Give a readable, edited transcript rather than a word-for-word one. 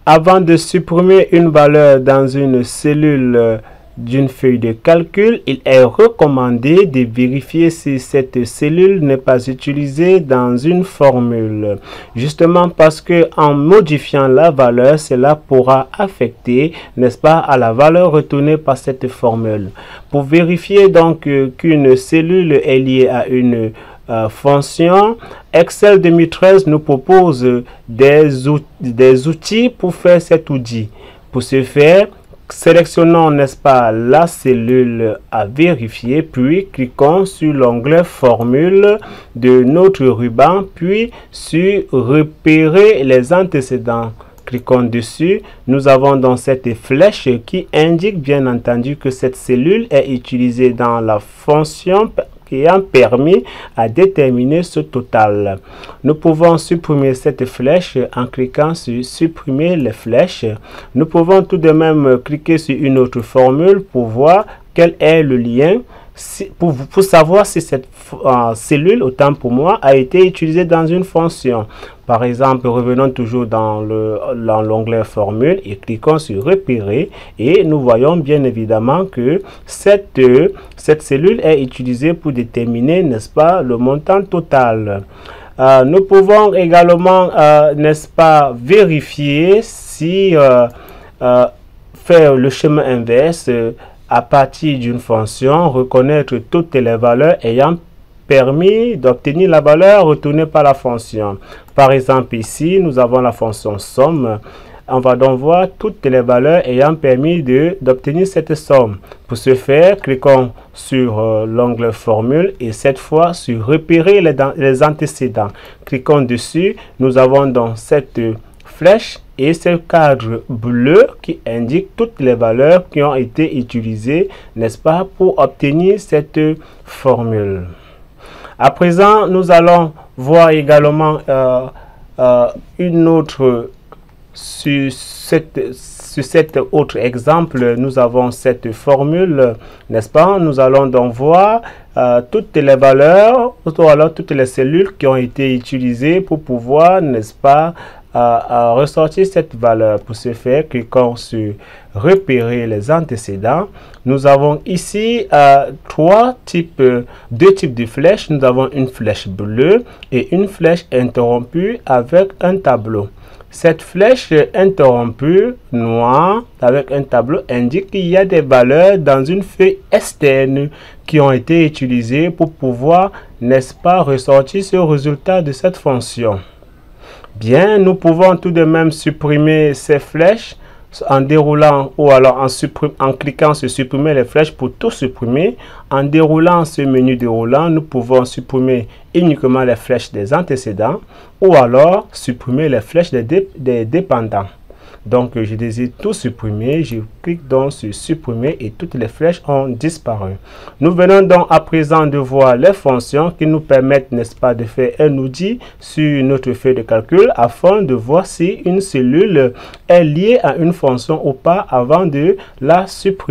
Avant de supprimer une valeur dans une cellule d'une feuille de calcul, il est recommandé de vérifier si cette cellule n'est pas utilisée dans une formule. Justement parce que en modifiant la valeur, cela pourra affecter, n'est-ce pas, à la valeur retournée par cette formule. Pour vérifier donc qu'une cellule est liée à une fonction, Excel 2013 nous propose des outils pour faire cet outil. Pour ce faire, sélectionnons, n'est-ce pas, la cellule à vérifier, puis cliquons sur l'onglet Formule de notre ruban, puis sur Repérer les antécédents. Cliquons dessus. Nous avons donc cette flèche qui indique bien entendu que cette cellule est utilisée dans la fonction ayant permis à déterminer ce total. Nous pouvons supprimer cette flèche en cliquant sur Supprimer les flèches. Nous pouvons tout de même cliquer sur une autre formule pour voir quel est le lien, pour savoir si cette cellule, autant pour moi, a été utilisée dans une fonction. Par exemple, revenons toujours dans l'onglet Formule et cliquons sur Repérer et nous voyons bien évidemment que cette cellule est utilisée pour déterminer, n'est-ce pas, le montant total. Nous pouvons également, n'est-ce pas, vérifier si faire le chemin inverse à partir d'une fonction, reconnaître toutes les valeurs ayant permis d'obtenir la valeur retournée par la fonction. Par exemple, ici, nous avons la fonction somme. On va donc voir toutes les valeurs ayant permis d'obtenir cette somme. Pour ce faire, cliquons sur l'onglet Formule et cette fois sur Repérer les antécédents. Cliquons dessus. Nous avons donc cette flèche et ce cadre bleu qui indique toutes les valeurs qui ont été utilisées, n'est-ce pas, pour obtenir cette formule. À présent, nous allons voir également une autre sur cet autre exemple. Nous avons cette formule, n'est-ce pas? Nous allons donc voir toutes les valeurs ou alors toutes les cellules qui ont été utilisées pour pouvoir, n'est-ce pas, ressortir cette valeur. Pour ce faire, cliquons sur Repérer les antécédents. Nous avons ici deux types de flèches. Nous avons une flèche bleue et une flèche interrompue avec un tableau. Cette flèche interrompue noire avec un tableau indique qu'il y a des valeurs dans une feuille externe qui ont été utilisées pour pouvoir, n'est-ce pas, ressortir ce résultat de cette fonction. Bien, nous pouvons tout de même supprimer ces flèches en déroulant ou alors en cliquant sur Supprimer les flèches pour tout supprimer. En déroulant ce menu déroulant, nous pouvons supprimer uniquement les flèches des antécédents ou alors supprimer les flèches des dépendants. Donc, je désire tout supprimer. Je clique donc sur Supprimer et toutes les flèches ont disparu. Nous venons donc à présent de voir les fonctions qui nous permettent, n'est-ce pas, de faire un outil sur notre feuille de calcul afin de voir si une cellule est liée à une fonction ou pas avant de la supprimer.